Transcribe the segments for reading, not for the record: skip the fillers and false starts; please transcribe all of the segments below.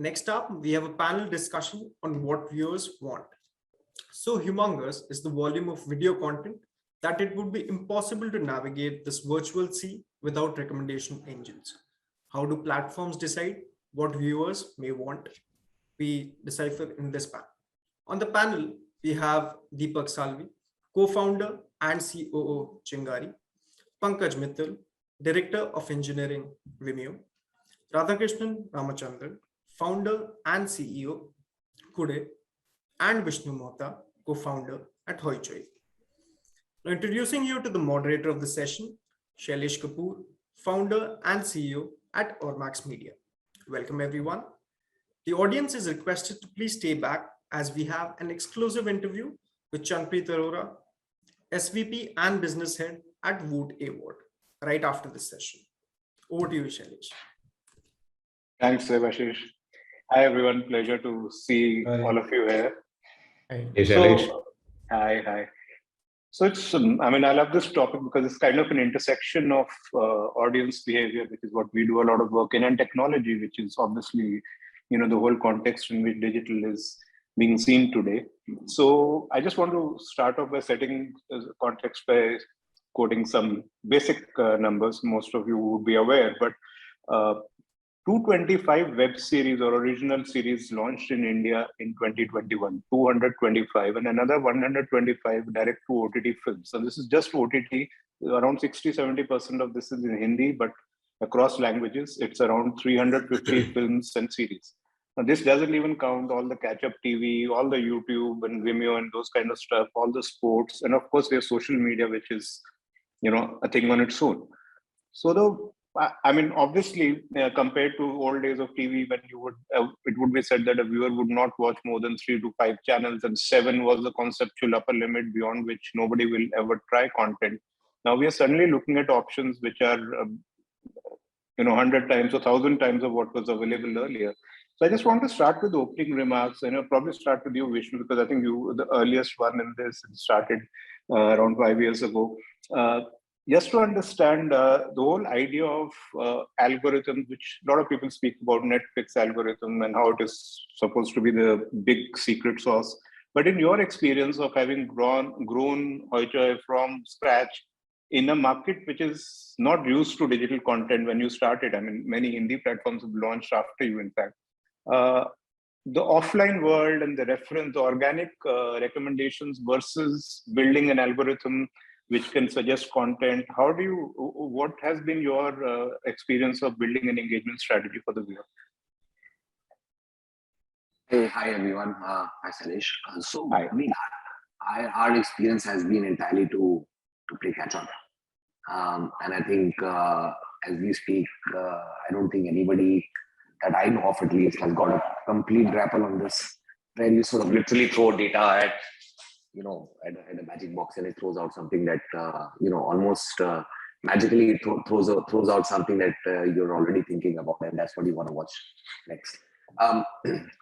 Next up, we have a panel discussion on what viewers want. So humongous is the volume of video content that it would be impossible to navigate this virtual sea without recommendation engines. How do platforms decide what viewers may want? We decipher in this panel. On the panel, we have Deepak Salvi, co-founder and COO Chingari, Pankaj Mittal, Director of Engineering Vimeo, Radhakrishnan Ramachandran, founder and CEO Kude, and Vishnu Mohta, co-founder at Hoichoi. Now, introducing you to the moderator of the session, Shailesh Kapoor, founder and CEO at Ormax Media. Welcome, everyone. The audience is requested to please stay back as we have an exclusive interview with Chanpreet Arora, SVP and Business Head at Wood Award, right after this session. Over to you, Shailesh. Thanks, Devashish. Hi, everyone. Pleasure to see all of you here. Hey, Shailesh. Hi. So it's, I love this topic because it's kind of an intersection of audience behavior, which is what we do a lot of work in, and technology, which is obviously, the whole context in which digital is being seen today. So I just want to start off by setting context by quoting some basic numbers. Most of you would be aware, but 225 web series or original series launched in India in 2021, 225, and another 125 direct to OTT films. So this is just OTT. Around 60-70% of this is in Hindi, but across languages, it's around 350 films and series. Now, this doesn't even count all the catch-up TV, all the YouTube and Vimeo and those kind of stuff, all the sports, and of course, there's social media, which is, a thing on its own. So obviously, compared to old days of TV, when it would be said that a viewer would not watch more than 3 to 5 channels, and 7 was the conceptual upper limit beyond which nobody will ever try content. Now we are suddenly looking at options which are, 100 times or 1,000 times of what was available earlier. So I just want to start with opening remarks, and I'll probably start with you, Vishnu, because I think you were the earliest one in this and started around 5 years ago. Just to understand the whole idea of algorithms, which a lot of people speak about, Netflix algorithm and how it is supposed to be the big secret sauce. But in your experience of having grown Hoichoi from scratch in a market which is not used to digital content when you started, many Hindi platforms have launched after you, in fact. The offline world and the reference, the organic recommendations versus building an algorithm which can suggest content. What has been your experience of building an engagement strategy for the viewer? Hey, hi everyone. Hi Shailesh. Hi. Our experience has been entirely to play catch up. And I think as we speak, I don't think anybody that I know of at least has got a complete grapple on this, where you sort of literally throw data at a magic box and it throws out something that, almost magically it throws out something that you're already thinking about, and that's what you want to watch next.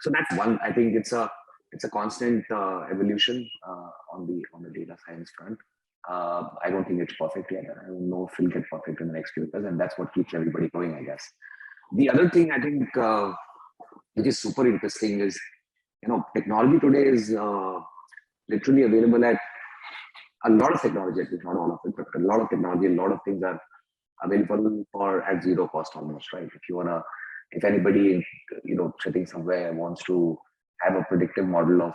So that's one. I think it's a constant evolution on the data science front. I don't think it's perfect yet. I don't know if it'll get perfect in the next few years, and that's what keeps everybody going, I guess. The other thing I think which is super interesting is, technology today is literally available at a lot of technology, at least not all of it, but a lot of technology, a lot of things are available at zero cost almost, right? If anybody, sitting somewhere wants to have a predictive model of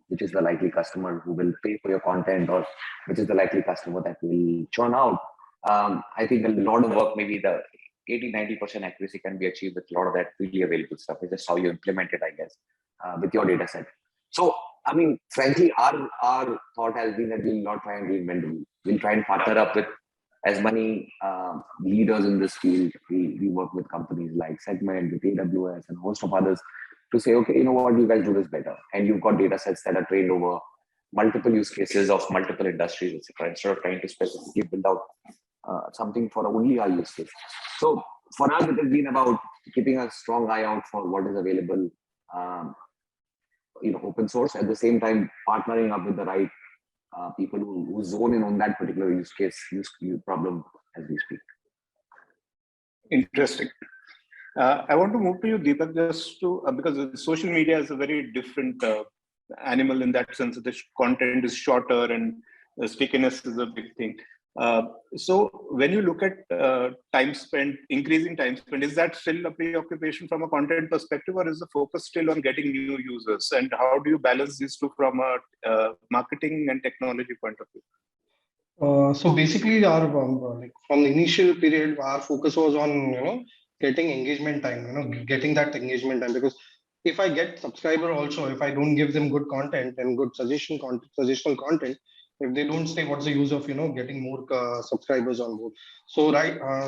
which is the likely customer who will pay for your content, or which is the likely customer that will churn out, I think a lot of work, maybe the 80-90% accuracy can be achieved with a lot of that freely available stuff. It's just how you implement it, I guess, with your data set. So, frankly, our thought has been that we'll not try and reinvent the wheel. We'll try and partner up with as many leaders in this field. We work with companies like Segment, with AWS, and a host of others to say, okay, you know what, you guys do this better. And you've got data sets that are trained over multiple use cases of multiple industries, etc. Instead of trying to specifically build out something for only our use case. So for us, it has been about keeping a strong eye out for what is available, open source, at the same time partnering up with the right people who zone in on that particular use case, use problem as we speak. Interesting. I want to move to you, Deepak, just to because social media is a very different animal in that sense. The content is shorter and stickiness is a big thing. So when you look at time spent, increasing time spent, is that still a preoccupation from a content perspective, or is the focus still on getting new users? And how do you balance these two from a marketing and technology point of view? So basically, our like from the initial period, our focus was on getting engagement time, getting that engagement time. Because if I get subscriber also, if I don't give them good content and good suggestional content, if they don't stay, what's the use of getting more subscribers on board? So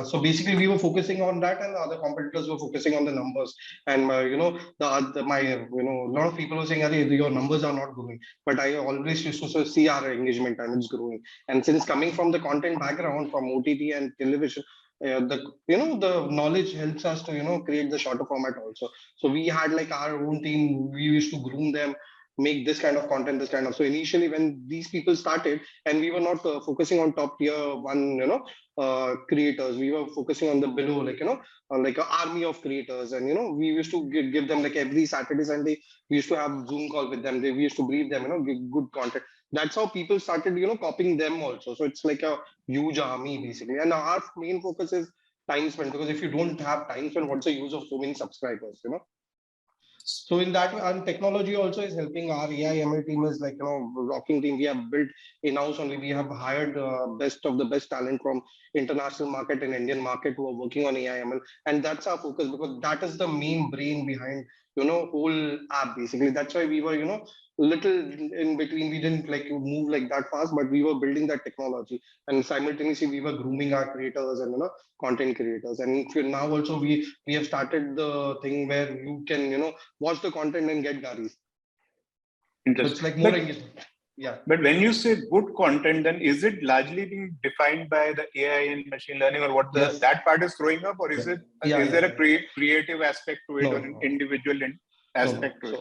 so basically we were focusing on that, and the other competitors were focusing on the numbers. And a lot of people were saying, "Arey, your numbers are not growing." But I always used to see our engagement time is growing. And since coming from the content background from OTT and television, the knowledge helps us to create the shorter format also. So we had like our own team. We used to groom them, make this kind of content, this kind of. So initially when these people started, and we were not focusing on top tier one creators, we were focusing on the below, like like an army of creators. And we used to give them like every Saturday, Sunday, we used to have Zoom call with them. We used to brief them, give good content. That's how people started copying them also. So it's like a huge army basically. And our main focus is time spent, because if you don't have time spent, what's the use of so many subscribers? So in that way, and technology also is helping. Our AI ML team is like rocking team. We have built in-house only. We have hired best of the best talent from international market and Indian market who are working on AI ML, and that's our focus, because that is the main brain behind whole app basically. That's why we were little in between. We didn't like move like that fast, but we were building that technology, and simultaneously we were grooming our creators and content creators. And if now also we have started the thing where you can watch the content and get garis. So it's like more engagement. Yeah. But when you say good content, then is it largely being defined by the AI and machine learning, or what that part is throwing up, or is it is there a creative aspect to it, or an individual aspect to it?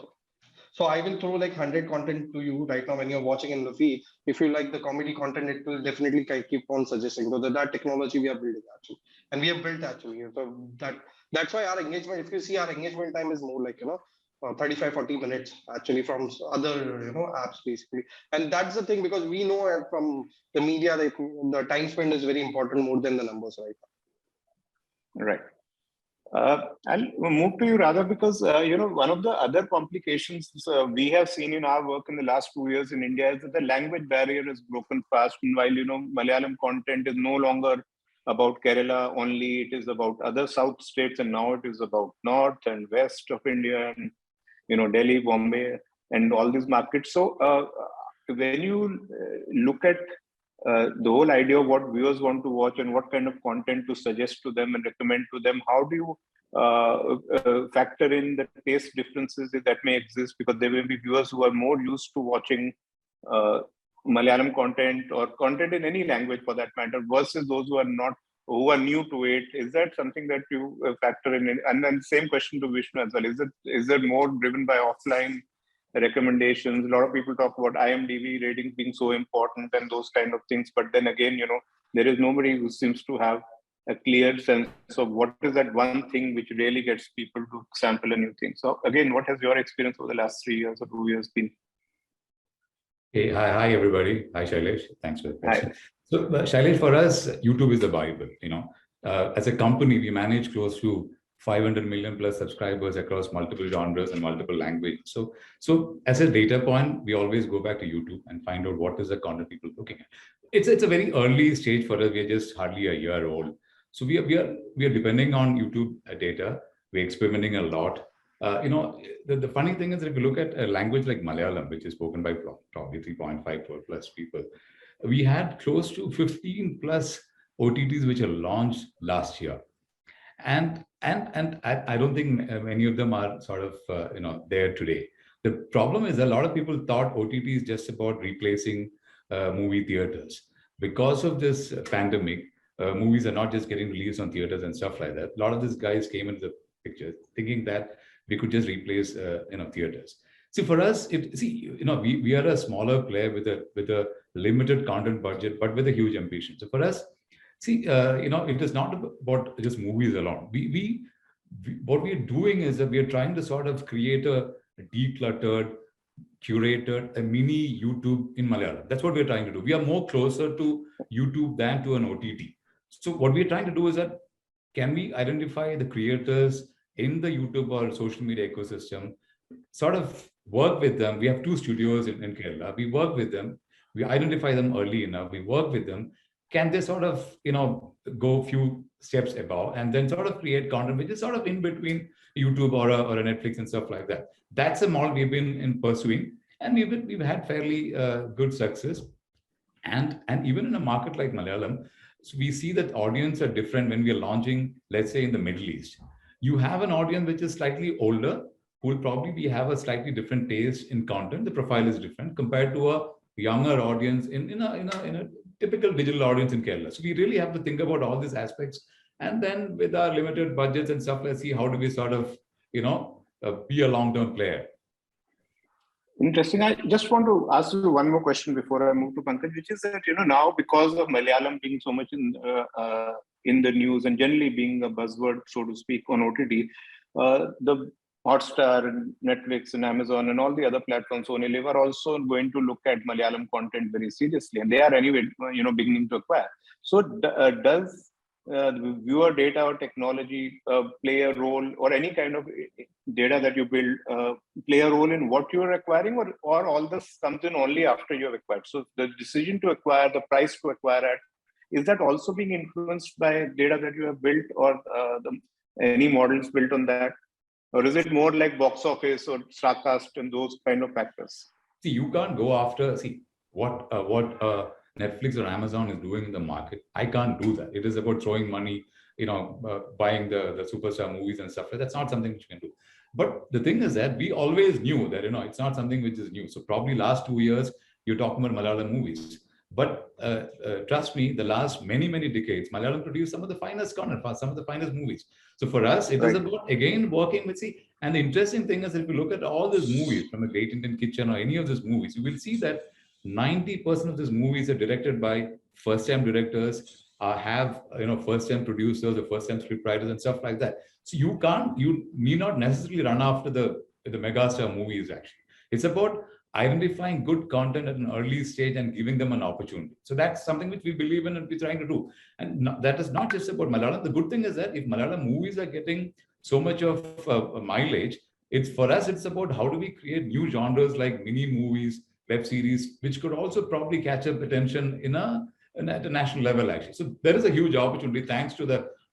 So I will throw like 100 content to you right now when you're watching in the feed. If you like the comedy content, it will definitely keep on suggesting. So that technology we are building actually, and we have built actually. So that's why our engagement, if you see, our engagement time is more like 35-40 minutes actually from other apps basically. And that's the thing, because we know from the media that the time spent is very important, more than the numbers right now. Right. I'll move to you, Radha, because one of the other complications we have seen in our work in the last 2 years in India is that the language barrier is broken fast. And while Malayalam content is no longer about Kerala only, it is about other South states, and now it is about North and West of India, and Delhi, Bombay, and all these markets. So when you look at the whole idea of what viewers want to watch and what kind of content to suggest to them and recommend to them, how do you factor in the taste differences that may exist? Because there may be viewers who are more used to watching Malayalam content or content in any language for that matter, versus those who are new to it. Is that something that you factor in? And then same question to Vishnu as well. Is it more driven by offline recommendations? A lot of people talk about IMDb ratings being so important and those kind of things, but then again, there is nobody who seems to have a clear sense of what is that one thing which really gets people to sample a new thing. So again, what has your experience over the last 3 years or 2 years been? Hey, hi everybody. Hi Shailesh. Thanks for the question. So Shailesh, for us, YouTube is the Bible. As a company, we manage close to 500 million plus subscribers across multiple genres and multiple languages. So as a data point, we always go back to YouTube and find out what is the content people are looking at. It's a very early stage for us. We are just hardly a year old. So we are depending on YouTube data. We're experimenting a lot. The funny thing is that if you look at a language like Malayalam, which is spoken by probably 3.5 plus people, we had close to 15 plus OTTs which are launched last year. And I don't think many of them are sort of there today. The problem is a lot of people thought OTT is just about replacing movie theaters. Because of this pandemic, movies are not just getting released on theaters and stuff like that. A lot of these guys came into the picture thinking that we could just replace theaters. See, for us, we are a smaller player with a limited content budget, but with a huge ambition. So for us, see, it is not about just movies alone. what we're doing is that we are trying to sort of create a decluttered, curated, a mini YouTube in Malayalam. That's what we're trying to do. We are more closer to YouTube than to an OTT. So what we're trying to do is that, can we identify the creators in the YouTube or social media ecosystem, sort of work with them? We have 2 studios in Kerala. We work with them. We identify them early enough. We work with them. Can they sort of, go a few steps above and then sort of create content which is sort of in between YouTube or a Netflix and stuff like that? That's a model we've been pursuing, and we've had fairly good success. And even in a market like Malayalam, so we see that audience are different when we are launching, let's say in the Middle East. You have an audience which is slightly older, who will probably have a slightly different taste in content. The profile is different compared to a younger audience in a typical digital audience in Kerala. So we really have to think about all these aspects. And then with our limited budgets and stuff, let's see how do we sort of, be a long-term player. Interesting. I just want to ask you one more question before I move to Pankaj, which is that, now because of Malayalam being so much in the news and generally being a buzzword, so to speak, on OTT, the Hotstar and Netflix and Amazon and all the other platforms, Sony Live, are also going to look at Malayalam content very seriously, and they are anyway, beginning to acquire. So does viewer data or technology play a role, or any kind of data that you build play a role in what you're acquiring, or all this comes in only after you have acquired? So the decision to acquire, the price to acquire at, is that also being influenced by data that you have built, or any models built on that? Or is it more like box office or Starcast and those kind of factors? See, you can't go after, what Netflix or Amazon is doing in the market. I can't do that. It is about throwing money, buying the superstar movies and stuff. That's not something which you can do. But the thing is that we always knew that, it's not something which is new. So probably last 2 years, you're talking about Malayalam movies. But trust me, the last many, many decades, Malayalam produced some of the finest content, some of the finest movies. So for us, it is about, again, working with, and the interesting thing is, if you look at all these movies from a Great Indian Kitchen or any of these movies, you will see that 90% of these movies are directed by first-time directors, have first-time producers or first-time scriptwriters and stuff like that. So you need not necessarily run after the megastar movies. Actually, it's about identifying good content at an early stage and giving them an opportunity. So that's something which we believe in and we're trying to do. And that is not just about Malayalam. The good thing is that if Malayalam movies are getting so much of mileage, for us, it's about how do we create new genres like mini movies, web series, which could also probably catch up attention at a national level, actually. So there is a huge opportunity thanks to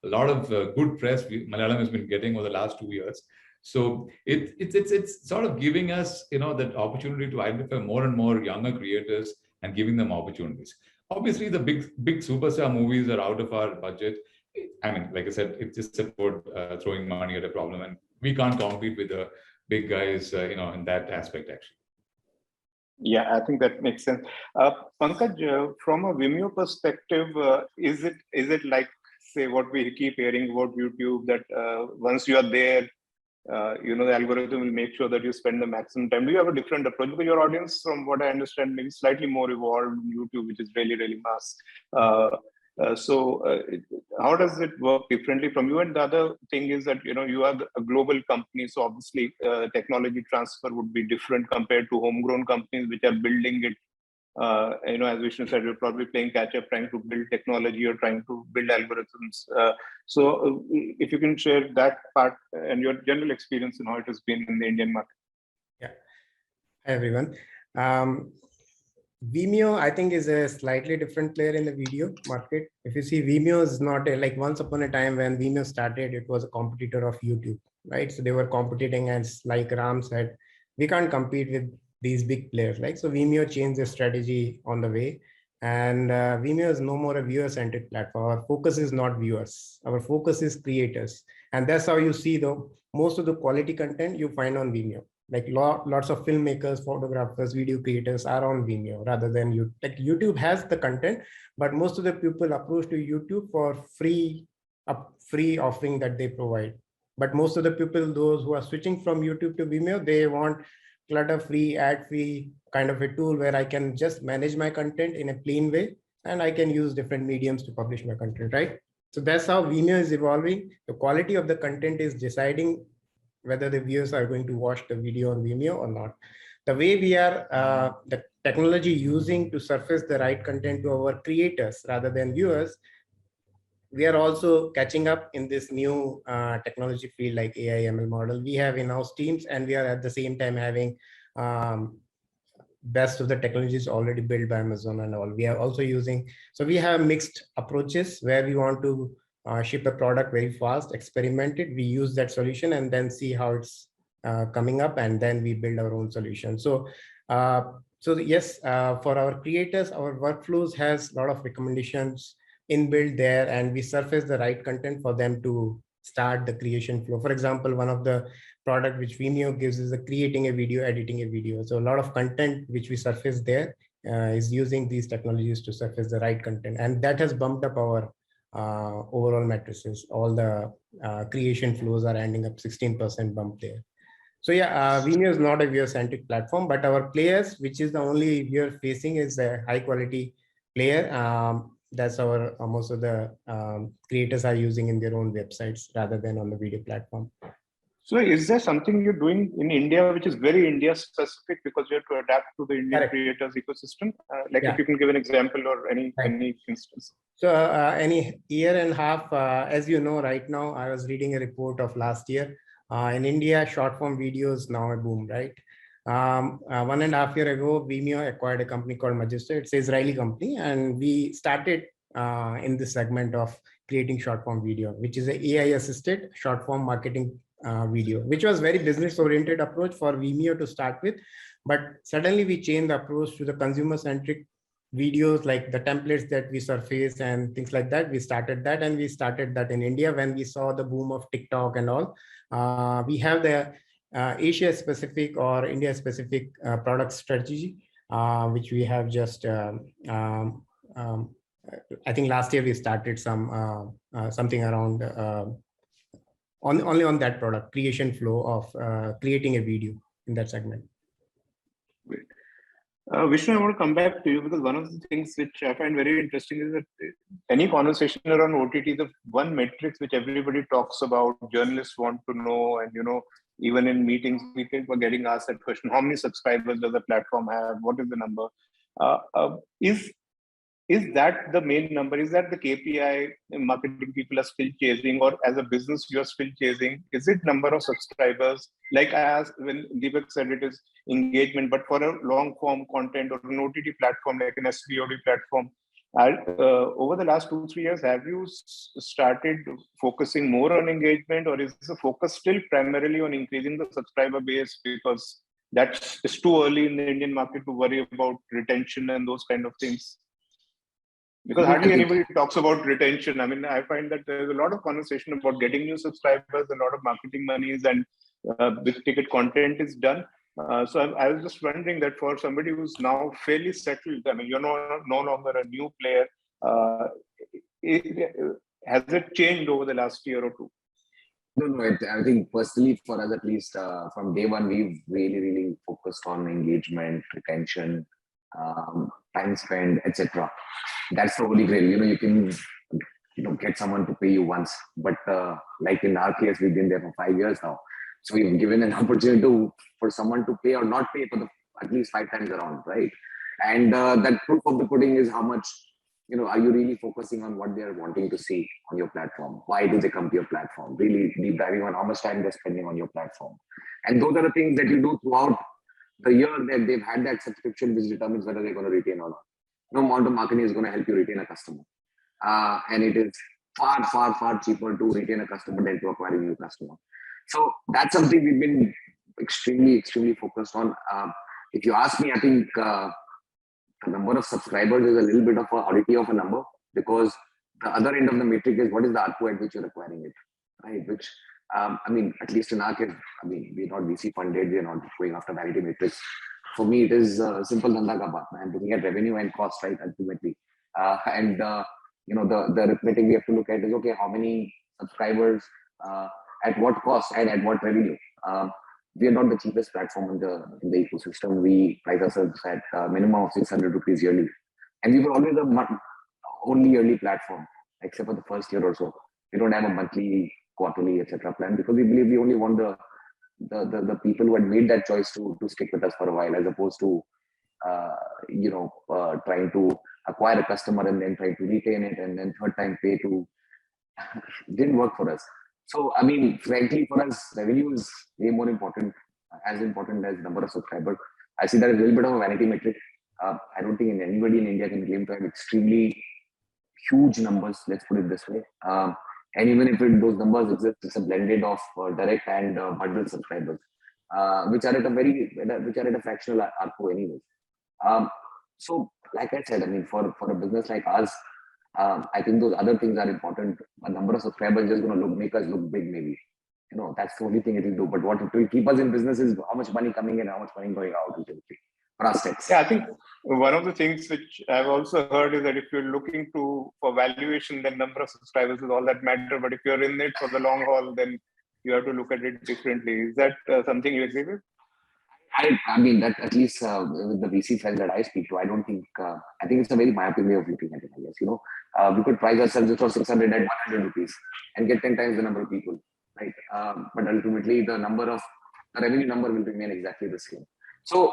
a lot of good press Malayalam has been getting over the last 2 years. So it's sort of giving us, that opportunity to identify more and more younger creators and giving them opportunities. Obviously, the big superstar movies are out of our budget. I mean, like I said, it's just about throwing money at a problem, and we can't compete with the big guys, in that aspect, actually. Yeah, I think that makes sense. Pankaj, from a Vimeo perspective, is it like, say, what we keep hearing about YouTube, that once you are there, the algorithm will make sure that you spend the maximum time? Do you have a different approach? Because your audience, from what I understand, maybe slightly more evolved in YouTube, which is really, really mass. So how does it work differently from you? And the other thing is that, you are a global company. So obviously technology transfer would be different compared to homegrown companies, which are building it. As Vishnu said, you're probably playing catch up, trying to build technology or trying to build algorithms. So if you can share that part and your general experience and how it has been in the Indian market. Yeah. Hi, everyone. Vimeo, I think, is a slightly different player in the video market. If you see, Vimeo is not like once upon a time when Vimeo started, it was a competitor of YouTube, right? So they were competing, and like Ram said, we can't compete with these big players, right? So Vimeo changed their strategy on the way, and Vimeo is no more a viewer-centric platform. Our focus is not viewers. Our focus is creators. And that's how you see most of the quality content you find on Vimeo. Like lots of filmmakers, photographers, video creators are on Vimeo rather than YouTube. Like YouTube has the content, but most of the people approach to YouTube for free offering that they provide. But most of the people, those who are switching from YouTube to Vimeo, they want clutter-free, ad-free kind of a tool where I can just manage my content in a clean way, and I can use different mediums to publish my content, right? So that's how Vimeo is evolving. The quality of the content is deciding whether the viewers are going to watch the video on Vimeo or not. The way we are, the technology using to surface the right content to our creators rather than viewers, we are also catching up in this new technology field like AI ML model. We have in-house teams, and we are at the same time having best of the technologies already built by Amazon and all. We are also using, so we have mixed approaches where we want to ship a product very fast, experiment it, we use that solution and then see how it's coming up, and then we build our own solution. So yes, for our creators, our workflows has a lot of recommendations inbuilt there, and we surface the right content for them to start the creation flow. For example, one of the product which Vimeo gives is creating a video, editing a video. So a lot of content which we surface there is using these technologies to surface the right content, and that has bumped up our overall matrices. All the creation flows are ending up 16% bump there. So yeah, Vimeo is not a viewer-centric platform, but our players, which is the only viewer facing, is a high-quality player. That's our most of the creators are using in their own websites rather than on the video platform. So is there something you're doing in India which is very India specific because you have to adapt to the Indian Correct. creators ecosystem? Like Yeah. if you can give an example or any instance. So any year and a half, as you know, right now, I was reading a report of last year. In India, short form videos now a boom, right? 1.5 years ago, Vimeo acquired a company called Magister. It's an Israeli company, and we started in this segment of creating short form video, which is an AI assisted short form marketing video, which was very business oriented approach for Vimeo to start with. But suddenly we changed the approach to the consumer centric videos, like the templates that we surface and things like that. We started that, and we started that in India when we saw the boom of TikTok and all. We have the Asia specific or India specific product strategy, which we have just I think last year we started some something around only on that product creation flow of creating a video in that segment. Great. Vishnu, I want to come back to you because one of the things which I find very interesting is that any conversation around OTT, the one metrics which everybody talks about, journalists want to know, and even in meetings, people were getting asked that question: how many subscribers does the platform have? What is the number? Is that the main number? Is that the KPI marketing people are still chasing, or as a business you are still chasing? Is it number of subscribers? Like I asked when Deepak said it is engagement, but for a long form content or an OTT platform like an SVOD platform, over the last 2-3 years, have you started focusing more on engagement, or is the focus still primarily on increasing the subscriber base because that's it's too early in the Indian market to worry about retention and those kind of things? Because hardly anybody talks about retention. I mean, I find that there's a lot of conversation about getting new subscribers, a lot of marketing monies, and big ticket content is done. So I was just wondering that for somebody who's now fairly settled, I mean, you're no longer a new player. Has it changed over the last year or two? No. I think personally for us, at least from day one, we've really focused on engagement, retention, time spent, etc. That's the holy grail. You can get someone to pay you once, but like in our case, we've been there for 5 years now. So we've given an opportunity for someone to pay or not pay for at least 5 times around, right? And that proof of the pudding is how much, are you really focusing on what they're wanting to see on your platform? Why do they come to your platform? Really deep diving on how much time they're spending on your platform. And those are the things that you do throughout the year that they've had that subscription, which determines whether they're going to retain or not. No amount of marketing is going to help you retain a customer. And it is far cheaper to retain a customer than to acquire a new customer. So that's something we've been extremely focused on. If you ask me, I think the number of subscribers is a little bit of an oddity of a number, because the other end of the metric is what is the ARPU at which you're acquiring it, right? Which, I mean, at least in our case, I mean, we're not VC funded, we're not going after vanity metrics. For me, it is simple dhanda ka baat. I'm looking at revenue and cost, right, ultimately. The arithmetic we have to look at is, okay, how many subscribers, at what cost and at what revenue. We are not the cheapest platform in the ecosystem. We price ourselves at minimum of 600 rupees yearly. And we were always the only yearly platform. except for the first year or so. We don't have a monthly, quarterly, etc. plan because we believe we only want the people who had made that choice to stick with us for a while, as opposed to trying to acquire a customer and then trying to retain it and then third time pay to didn't work for us. So I mean, frankly, for us, revenue is way more important, as important as number of subscribers. I see that as a little bit of a vanity metric. I don't think anybody in India can claim to have extremely huge numbers. Let's put it this way. And even if those numbers exist, it's a blended of direct and bundled subscribers, which are at a fractional ARPU anyways. So, like I said, I mean, for a business like us, I think those other things are important. A number of subscribers is just going to make us look big, maybe. That's the only thing it will do. But what it will keep us in business is how much money coming in, how much money going out, ultimately. Prospects. Yeah, I think one of the things which I've also heard is that if you're looking for valuation, then number of subscribers is all that matter. But if you're in it for the long haul, then you have to look at it differently. Is that something you agree with? I mean, that at least with the VC friends that I speak to, I don't think, I think it's a very myopic way of looking at it, I guess. We could price ourselves for 600 at 100 rupees and get 10 times the number of people, right? But ultimately, the revenue number will remain exactly the same. So,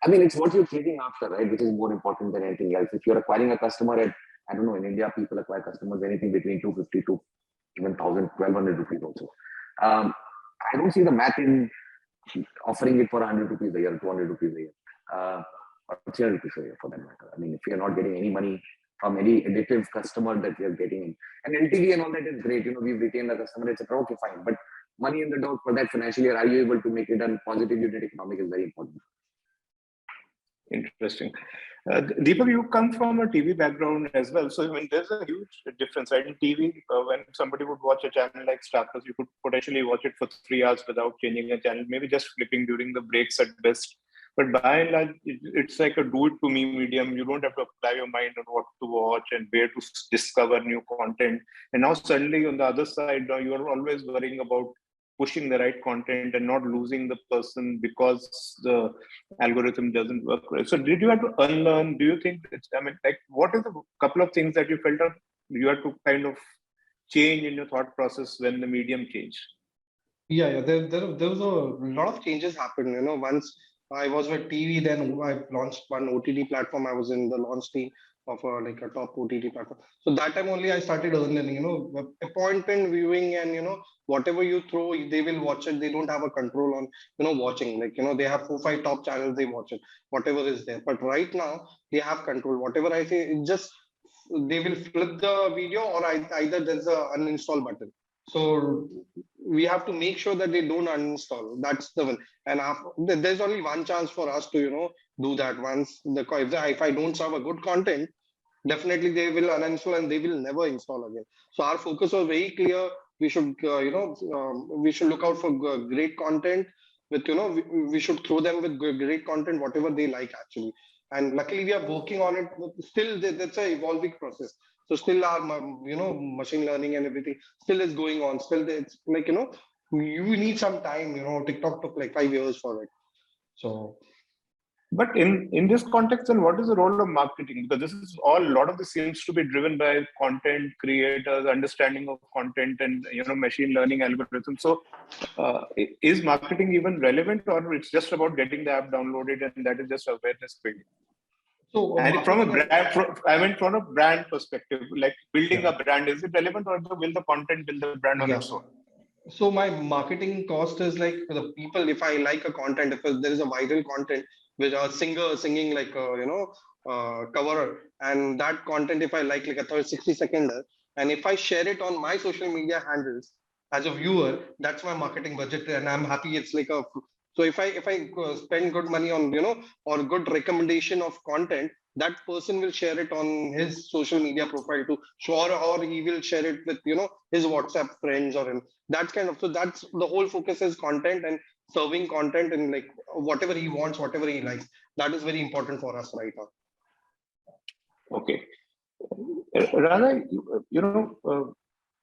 I mean, it's what you're trading after, right? Which is more important than anything else. If you're acquiring a customer at, I don't know, in India, people acquire customers anything between 250 to even 1,000, 1,200 rupees also. I don't see the math in offering it for 100 rupees a year, 200 rupees a year, or 300 rupees a year for that matter. I mean, if you're not getting any money from any additive customer that you're getting in, and LTV and all that is great, we've retained the customer, etc. Okay, fine. But money in the door for that financial year, are you able to make it a positive unit economic is very important. Interesting. Deepak, you come from a TV background as well. So, I mean, there's a huge difference, right? In TV, when somebody would watch a channel like Star Plus, you could potentially watch it for 3 hours without changing a channel, maybe just flipping during the breaks at best. But by and large, it's like a do-it-to-me medium. You don't have to apply your mind on what to watch and where to discover new content. And now suddenly on the other side, you are always worrying about pushing the right content and not losing the person because the algorithm doesn't work right. So did you have to unlearn? Do you think what is the couple of things that you felt you had to kind of change in your thought process when the medium changed? Yeah. There was a lot of changes happened. Once I was with TV, then I launched one OTT platform. I was in the launch team of a top OTT platform. So that time only I started learning, appointment viewing and, whatever you throw, they will watch it. They don't have a control on, watching. They have 4-5 top channels, they watch it, whatever is there. But right now they have control. Whatever I say, it just, they will flip the video or either there's a uninstall button. So we have to make sure that they don't uninstall. That's the one. And there's only one chance for us to, do that. Once if I don't serve a good content, definitely they will uninstall and they will never install again. So our focus was very clear. We should, we should look out for great content. With we should throw them with great content, whatever they like actually. And luckily we are working on it. Still, that's an evolving process. So still our, machine learning and everything still is going on. Still, it's you need some time. TikTok took like 5 years for it. So. But in this context, then what is the role of marketing? Because this is a lot of this seems to be driven by content creators, understanding of content, and machine learning algorithms. So, is marketing even relevant, or it's just about getting the app downloaded and that is just awareness building? So, and from a brand perspective, like building a brand, is it relevant, or will the content build the brand on its own? So my marketing cost is like for the people. If I like a content, if there is a viral content with a singer singing like cover, and that content, if I like a 60-second, and if I share it on my social media handles as a viewer, that's my marketing budget, and I'm happy. It's like a so if I spend good money on or good recommendation of content, that person will share it on his social media profile to show, or he will share it with his WhatsApp friends or him. That's kind of, so that's the whole focus is content and serving content and like whatever he wants, whatever he likes. That is very important for us right now. Okay. Radha,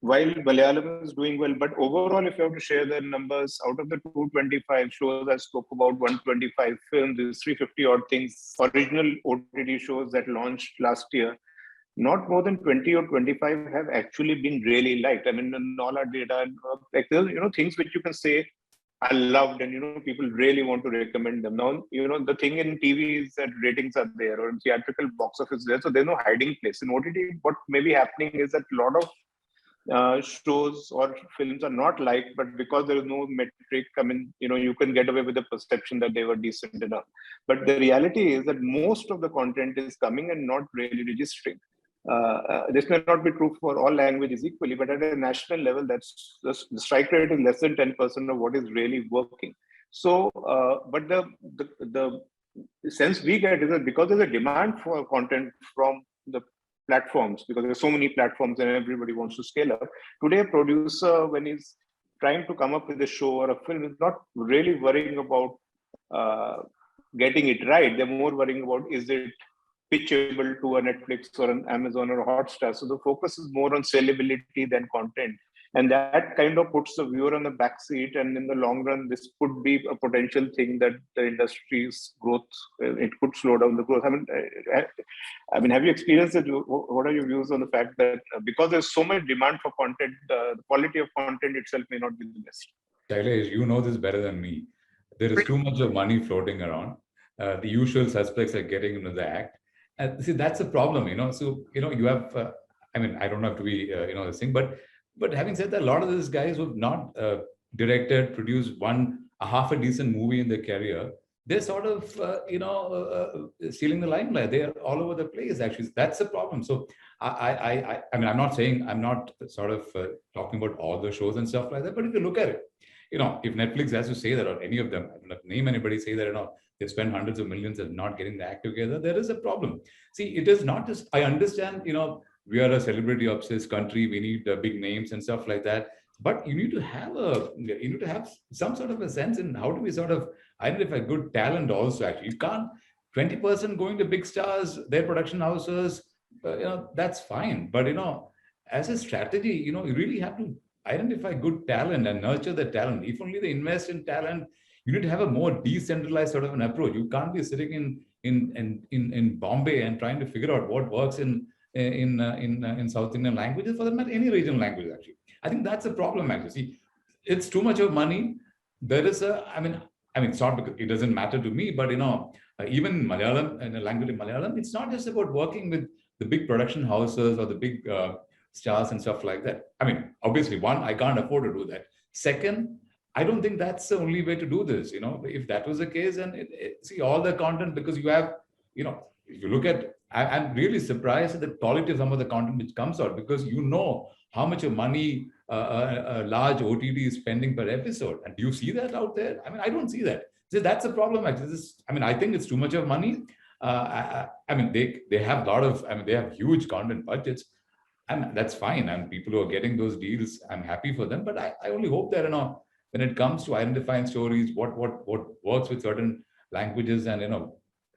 while Malayalam is doing well, but overall, if you have to share the numbers, out of the 225 shows I spoke about, 125 films, there's 350 odd things, original OTT shows that launched last year. not more than 20 or 25 have actually been really liked. I mean, in all our data, and like there's, things which you can say are loved, and people really want to recommend them. Now, the thing in TV is that ratings are there, or in theatrical box office there, so there's no hiding place. In OTT, what may be happening is that a lot of shows or films are not liked, but because there is no metric, I mean, you can get away with the perception that they were decent enough. But the reality is that most of the content is coming and not really registering. This may not be true for all languages equally, but at a national level, that's the strike rate is less than 10% of what is really working. So, but the sense we get is that because there's a demand for content from the platforms, because there's so many platforms and everybody wants to scale up. Today, a producer, when he's trying to come up with a show or a film, is not really worrying about getting it right. They're more worrying about, is it pitchable to a Netflix or an Amazon or a Hotstar? So the focus is more on sellability than content. And that kind of puts the viewer on the back seat. And in the long run, this could be a potential thing that the industry's growth, it could slow down the growth. I mean, have you experienced it? What are your views on the fact that because there's so much demand for content, the quality of content itself may not be the best? Shailesh, you know this better than me. There is too much of money floating around. The usual suspects are getting into the act. And see, that's a problem, So, you have, I mean, I don't have to be, this thing, but having said that, a lot of these guys who've not directed, produced a half a decent movie in their career, they're sort of, stealing the limelight. They're all over the place, actually. That's the problem. So I mean, I'm not saying, I'm not sort of talking about all the shows and stuff like that, but if you look at it, if Netflix has to say that, or any of them, I don't have to name anybody, say that, they spend hundreds of millions and not getting the act together, there is a problem. See, it is not just, I understand, we are a celebrity obsessed country, we need big names and stuff like that, but you need to have some sort of a sense in how do we sort of identify good talent also. Actually, you can't 20% going to big stars, their production houses, that's fine, but as a strategy, you really have to identify good talent and nurture the talent. If only they invest in talent, you need to have a more decentralized sort of an approach. You can't be sitting in Bombay and trying to figure out what works in South Indian languages, for that matter, any regional language. Actually, I think that's a problem. Actually, see, it's too much of money. There is I mean, it's not because it doesn't matter to me, but even Malayalam, in a language in Malayalam, it's not just about working with the big production houses or the big stars and stuff like that. I mean, obviously, one, I can't afford to do that. Second, I don't think that's the only way to do this. If that was the case, and see all the content, because you have, if you look at, I'm really surprised at the quality of some of the content which comes out, because how much of money a large OTT is spending per episode. And do you see that out there? I mean, I don't see that. So that's a problem, actually. I think it's too much of money. I mean, they have they have huge content budgets. And that's fine. And people who are getting those deals, I'm happy for them. But I only hope that, when it comes to identifying stories, what works with certain languages, and,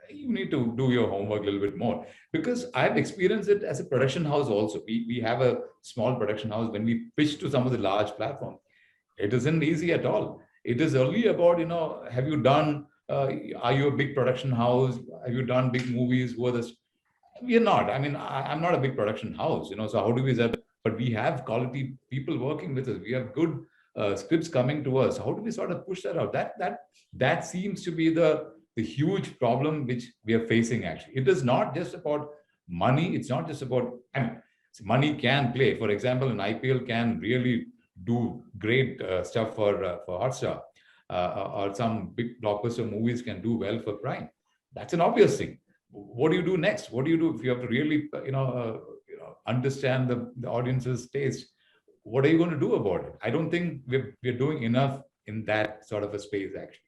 you need to do your homework a little bit more. Because I've experienced it as a production house also. We have a small production house. When we pitch to some of the large platforms, it isn't easy at all. It is only about, have you done, are you a big production house? Have you done big movies? We are not. I mean, I'm not a big production house, so how do we say that? But we have quality people working with us. We have good scripts coming to us. How do we sort of push that out? That seems to be the huge problem which we are facing, actually. It is not just about money. It's not just about, money can play. For example, an IPL can really do great stuff for Hotstar, or some big blockbuster movies can do well for Prime. That's an obvious thing. What do you do next? What do you do if you have to really, understand the audience's taste? What are you going to do about it? I don't think we're doing enough in that sort of a space, actually.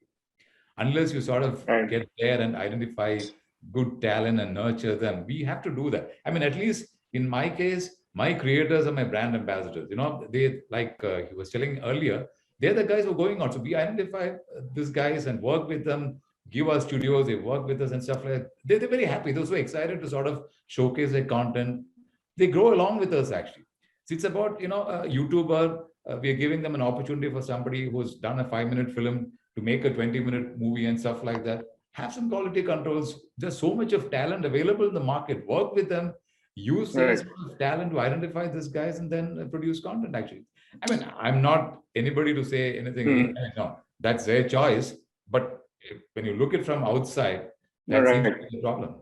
Unless you sort of get there and identify good talent and nurture them, we have to do that. I mean, at least in my case, my creators are my brand ambassadors. They, like he was telling earlier, they're the guys who are going out. So we identify these guys and work with them, give us studios, they work with us and stuff like that. They're very happy. They're so excited to sort of showcase their content. They grow along with us, actually. So it's about, a YouTuber, we are giving them an opportunity for somebody who's done a 5-minute film to make a 20-minute movie and stuff like that. Have some quality controls. There's so much of talent available in the market. Work with them. use sales talent to identify these guys and then produce content. Actually, I mean, I'm not anybody to say anything. No, that's their choice. But when you look at it from outside, that seems to be the problem.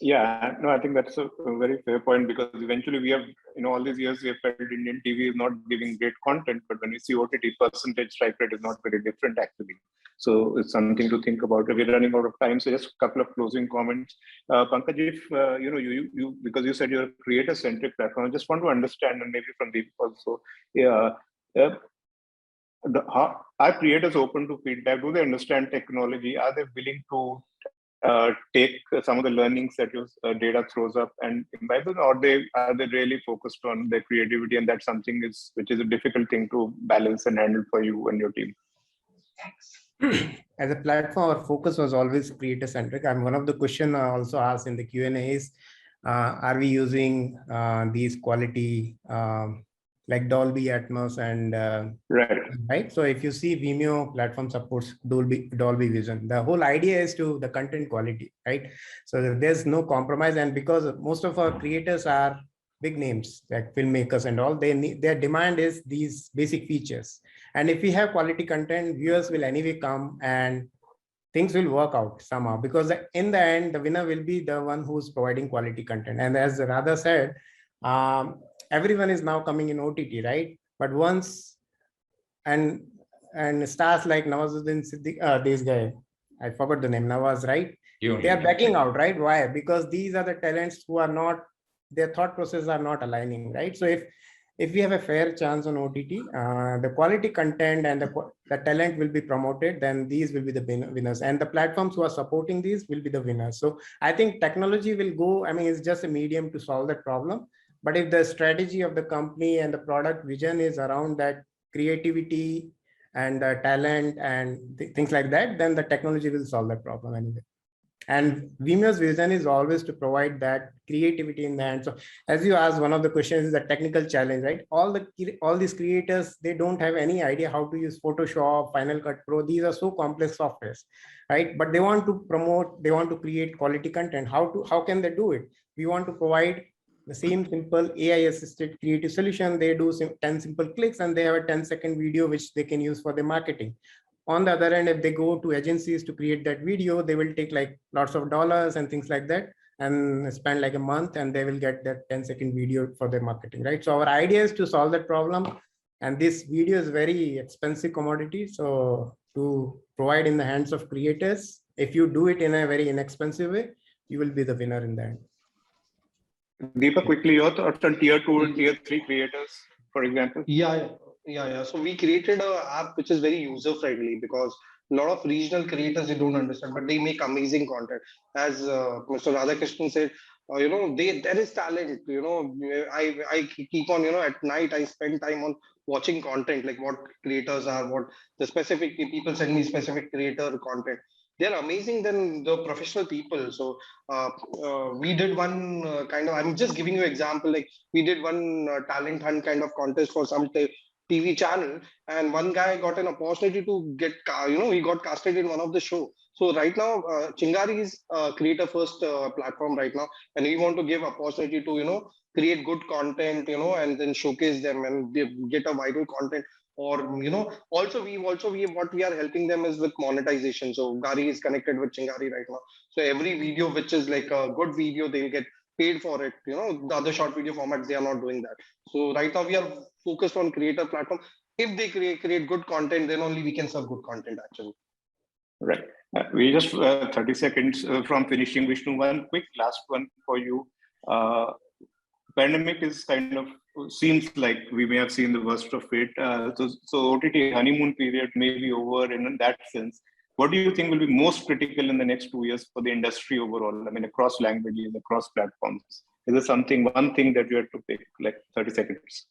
Yeah, no, I think that's a very fair point, because eventually we have, all these years we have felt Indian TV is not giving great content, but when we see OTT, percentage strike rate is not very different actually. So it's something to think about. We're running out of time, so just a couple of closing comments. Pankaj, if you because you said you're a creator-centric platform, I just want to understand, and maybe from Deep also, are creators open to feedback? Do they understand technology? Are they willing to take some of the learnings that your data throws up and imbibe them, or are they really focused on their creativity, and that's something which is a difficult thing to balance and handle for you and your team? As a platform, our focus was always creator centric. And one of the questions I also asked in the Q&A is, are we using these quality like Dolby Atmos and right? So if you see, Vimeo platform supports Dolby Vision. The whole idea is to the content quality, right? So there's no compromise, and because most of our creators are big names like filmmakers and all, their demand is these basic features. And if we have quality content, viewers will anyway come and things will work out somehow, because in the end, the winner will be the one who's providing quality content. And as Radha said, everyone is now coming in OTT, right? But once and stars like Nawazuddin Siddiqui, this guy, I forgot the name, Nawaz, right? They are backing out, right? Why? Because these are the talents who are not, their thought process are not aligning, right? So if we have a fair chance on OTT, the quality content and the talent will be promoted, then these will be the winners, and the platforms who are supporting these will be the winners. So I think technology will go, I mean, it's just a medium to solve that problem. But if the strategy of the company and the product vision is around that creativity and the talent and things like that, then the technology will solve that problem anyway. And Vimeo's vision is always to provide that creativity in the hand. So as you asked, one of the questions is the technical challenge, right? All these creators, they don't have any idea how to use Photoshop, Final Cut Pro. These are so complex softwares, right? But they want to promote, they want to create quality content. How can they do it? We want to provide the same simple AI assisted creative solution. They do 10 simple clicks and they have a 10-second video which they can use for their marketing. On the other end, if they go to agencies to create that video, they will take like lots of dollars and things like that and spend like a month, and they will get that 10-second video for their marketing, right? So our idea is to solve that problem. And this video is very expensive commodity. So to provide in the hands of creators, if you do it in a very inexpensive way, you will be the winner in the end. Deepak, quickly, your thoughts on tier 2 and tier 3 creators, for example? Yeah. So we created an app which is very user friendly, because a lot of regional creators, they don't understand, but they make amazing content. As Mr. Radhakrishnan said, there is talent. I keep on, at night I spend time on watching content, like what creators are, what the specific people send me specific creator content. They're amazing than the professional people. So we did one I'm just giving you an example, like we did one talent hunt kind of contest for some TV channel, and one guy got an opportunity to get, he got casted in one of the show. So right now, Chingari is creator first platform right now, and we want to give opportunity to, create good content, and then showcase them and get a viral content. Or also what we are helping them is with monetization. So Gari is connected with Chingari right now. So every video which is like a good video, they'll get paid for it. The other short video formats, they are not doing that. So right now we are focused on creator platform. If they create good content, then only we can serve good content actually. Right. We just 30 seconds from finishing. Vishnu, one quick last one for you. Pandemic is seems like we may have seen the worst of it. So OTT honeymoon period may be over in that sense. What do you think will be most critical in the next 2 years for the industry overall? I mean, across languages, across platforms. Is there one thing that you have to pick, like 30 seconds?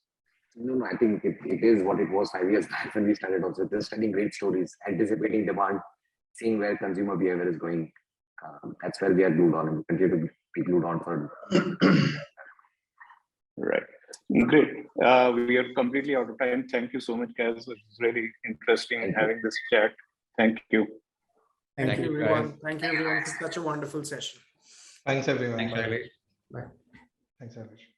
No, I think it is what it was 5 years back when we started also. Just telling great stories, anticipating demand, seeing where consumer behavior is going. That's where we are glued on, and we continue to be glued on for. Right. Great. We are completely out of time. Thank you so much, guys. It was really interesting having this chat. Thank you. Thank you, everyone. Thank you, everyone, for such a wonderful session. Thanks, everyone. Thanks, Bye. Bye. Thanks, Alish.